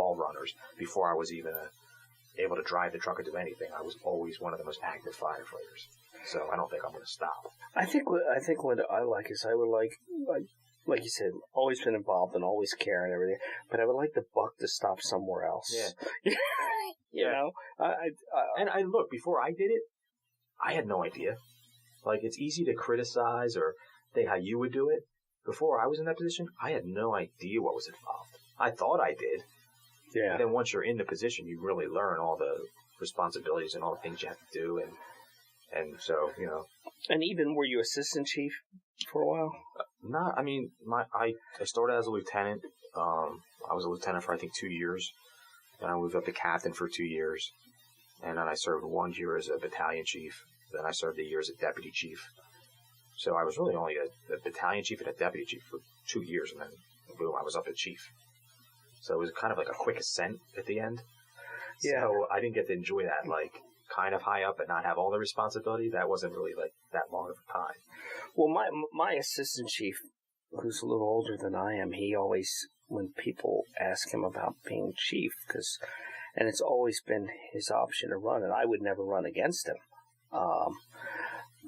call runners before I was even able to drive the truck or do anything. I was always one of the most active firefighters. So I don't think I'm going to stop. I think what I like is I would like you said, always been involved and always care and everything, but I would like the buck to stop somewhere else. Yeah. you know? And I look, before I did it, I had no idea. Like, it's easy to criticize or think how you would do it. Before I was in that position, I had no idea what was involved. I thought I did. Yeah. But then once you're in the position, you really learn all the responsibilities and all the things you have to do. And so, you know. And even, were you assistant chief for a while? I started as a lieutenant. I was a lieutenant for, I think, 2 years. Then I moved up to captain for 2 years. And then I served 1 year as a battalion chief. Then I served a year as a deputy chief. So I was really only a battalion chief and a deputy chief for 2 years. And then, boom, I was up to chief. So it was kind of like a quick ascent at the end. Yeah. So I didn't get to enjoy that, like, kind of high up and not have all the responsibility. That wasn't really, like, that long of a time. Well, my assistant chief, who's a little older than I am, he always, when people ask him about being chief, and it's always been his option to run, and I would never run against him.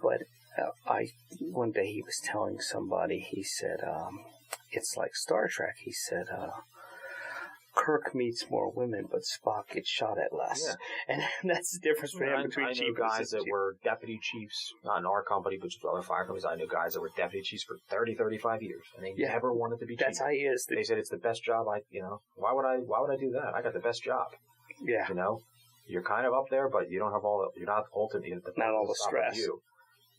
But one day he was telling somebody, he said, it's like Star Trek. He said, Kirk meets more women, but Spock gets shot at less. Yeah. And that's the difference between chief and I know guys that were deputy chiefs, not in our company, but just other fire companies. I know guys that were deputy chiefs for 30, 35 years, and they never wanted to be chief. That's how he is. They said, it's the best job why would I do that? I got the best job. Yeah. You know? You're kind of up there, but you don't have you're not ultimately not all the stress.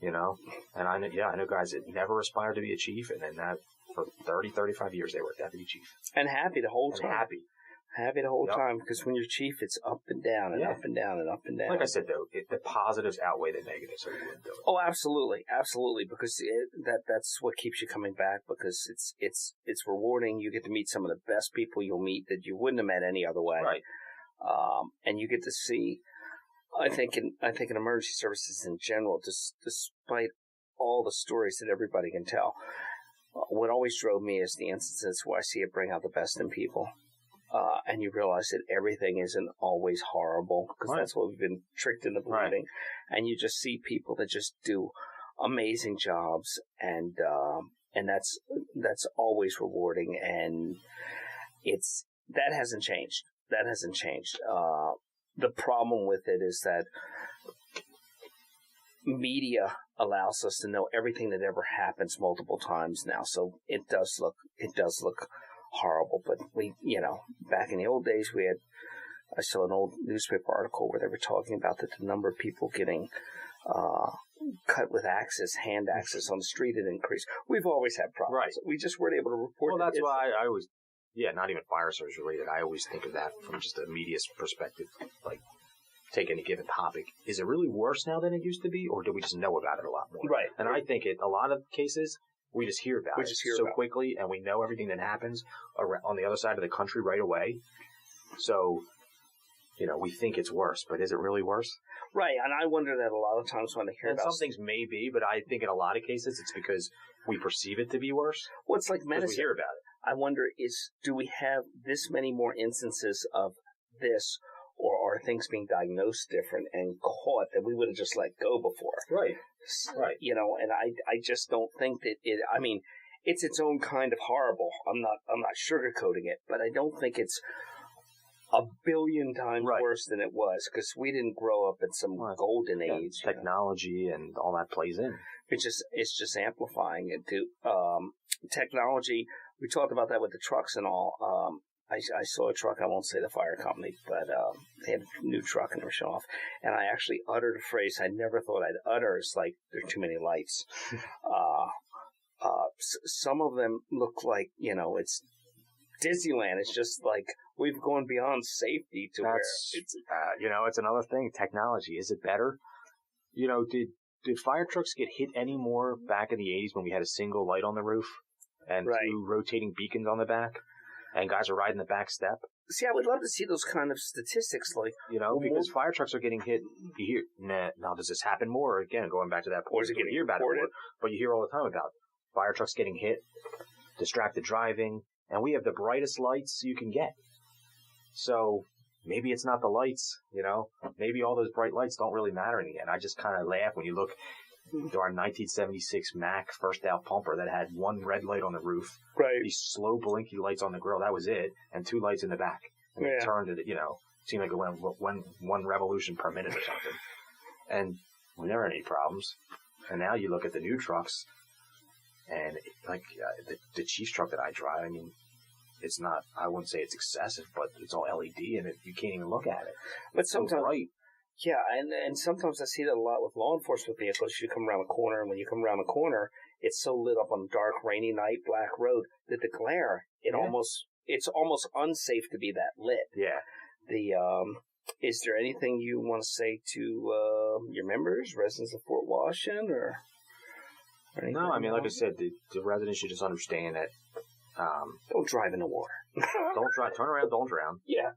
You know? And I know guys that never aspired to be a chief, and then that for 30, 35 years they were deputy chief. And happy the whole time. Happy the whole Yep. time, because when you're chief, it's up and down and up and down and up and down. Like I said, though, the positives outweigh the negatives, so you wouldn't do it. Oh, absolutely, because that's what keeps you coming back, because it's rewarding. You get to meet some of the best people you'll meet that you wouldn't have met any other way. Right. And you get to see. I think in emergency services in general, despite all the stories that everybody can tell, what always drove me is the instances where I see it bring out the best in people. And you realize that everything isn't always horrible, because that's what we've been tricked into believing. Right. And you just see people that just do amazing jobs, and that's always rewarding. And that hasn't changed. The problem with it is that media allows us to know everything that ever happens multiple times now. So it does look horrible, but back in the old days, I saw an old newspaper article where they were talking about that the number of people getting cut with hand axes on the street had increased. We've always had problems. Right. We just weren't able to report it. Well, that's why I always, not even fire service related. I always think of that from just a media perspective. Like, take any given topic. Is it really worse now than it used to be, or do we just know about it a lot more? Right. And I think a lot of cases, we just hear about it so quickly, and we know everything that happens on the other side of the country right away. So, we think it's worse, but is it really worse? Right, and I wonder that a lot of times when I hear about... some things may be, but I think in a lot of cases it's because we perceive it to be worse. Well, it's like medicine. We hear about it. I wonder, do we have this many more instances of this, or are things being diagnosed different and caught that we would have just let go before? Right. Right. And I just don't think that it's its own kind of horrible. I'm not sugarcoating it, but I don't think it's a billion times worse than it was, because we didn't grow up in some golden age. Technology and all that plays in. It's just amplifying it to technology. We talked about that with the trucks and all. I saw a truck, I won't say the fire company, but they had a new truck and they were showing off. And I actually uttered a phrase I never thought I'd utter. It's like, there are too many lights. Some of them look like, it's Disneyland. It's just like we've gone beyond safety to where it's... it's another thing. Technology. Is it better? Did fire trucks get hit any more back in the 80s when we had a single light on the roof and two rotating beacons on the back? And guys are riding the back step. See, I would love to see those kind of statistics, like because fire trucks are getting hit. You hear, now does this happen more? Again, going back to that point, you hear about it more, but you hear all the time about fire trucks getting hit, distracted driving, and we have the brightest lights you can get. So maybe it's not the lights, maybe all those bright lights don't really matter in the end. I just kind of laugh when you look to our 1976 Mac first out pumper that had one red light on the roof, right, these slow blinky lights on the grill. That was it. And 2 lights in the back. And it turned it, seemed like it went one revolution per minute or something. And we never had any problems. And now you look at the new trucks, and the Chiefs truck that I drive, I mean, it's not, I wouldn't say it's excessive, but it's all LED, and you can't even look at it. But sometimes, bright. Yeah, and sometimes I see that a lot with law enforcement vehicles. You come around a corner, and when you come around a corner, it's so lit up on a dark, rainy night, black road, that the glare, it's almost unsafe to be that lit. Yeah. Is there anything you want to say to your members, residents of Fort Washington, or anything? No, I mean, like I said, the residents should just understand that. Don't drive in the water. Don't drive. Turn around. Don't drown. Yeah.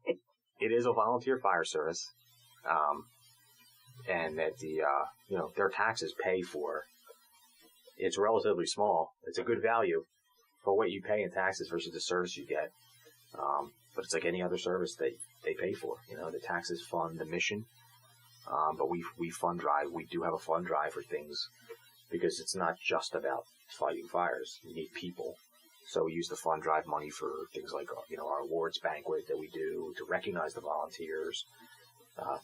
It is a volunteer fire service, and that their taxes pay for. It's relatively small. It's a good value for what you pay in taxes versus the service you get. But it's like any other service they pay for. The taxes fund the mission, but we fund drive. We do have a fund drive for things because it's not just about fighting fires. You need people. So we use the fund drive money for things like, our awards banquet that we do to recognize the volunteers,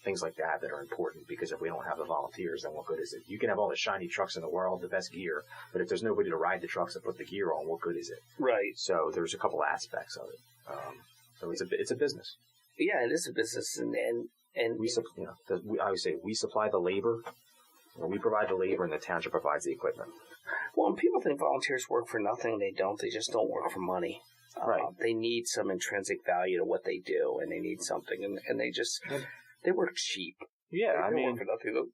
things like that are important, because if we don't have the volunteers, then what good is it? You can have all the shiny trucks in the world, the best gear, but if there's nobody to ride the trucks and put the gear on, what good is it? Right. So there's a couple aspects of it. So it's a business. Yeah, it is a business, and I always say we supply the labor, or we provide the labor, and the township provides the equipment. Well, when people think volunteers work for nothing, they don't. They just don't work for money. Right. They need some intrinsic value to what they do, and they need something, and they work cheap. Yeah, I mean, work for nothing.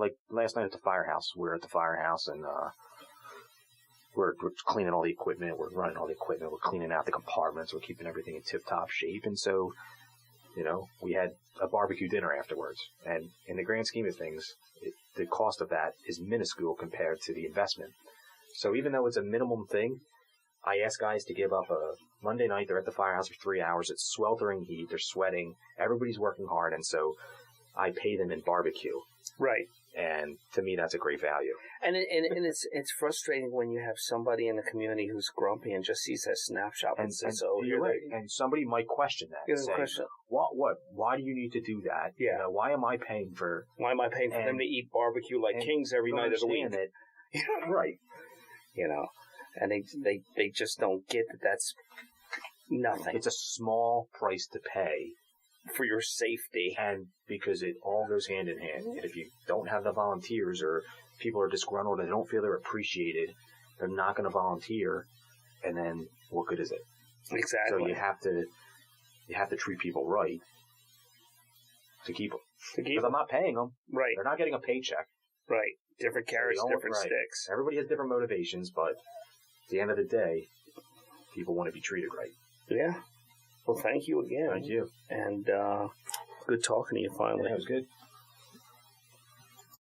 Like last night at the firehouse, we were at the firehouse, and we're cleaning all the equipment, we're running all the equipment, we're cleaning out the compartments, we're keeping everything in tip-top shape, and so, we had a barbecue dinner afterwards, and in the grand scheme of things, the cost of that is minuscule compared to the investment. So even though it's a minimum thing, I ask guys to give up a Monday night. They're at the firehouse for 3 hours. It's sweltering heat. They're sweating. Everybody's working hard. And so I pay them in barbecue. Right. And to me, that's a great value. And it's frustrating when you have somebody in the community who's grumpy and just sees that snapshot and says, "Oh, you're right." And somebody might question that. Say, What? Why do you need to do that? Yeah. Why am I paying for? Why am I paying for them to eat barbecue like kings every night of the week? Right. And they just don't get that. That's nothing. It's a small price to pay for your safety, and because it all goes hand in hand. And if you don't have the volunteers, or people are disgruntled and they don't feel they're appreciated, they're not going to volunteer, and then what good is it? Exactly. So you have to treat people right to keep them. Because I'm not paying them. Right. They're not getting a paycheck. Right. Different carrots, different sticks. Everybody has different motivations, but at the end of the day, people want to be treated right. Yeah. Well, thank you again. Thank you. And good talking to you finally. Yeah, it was good.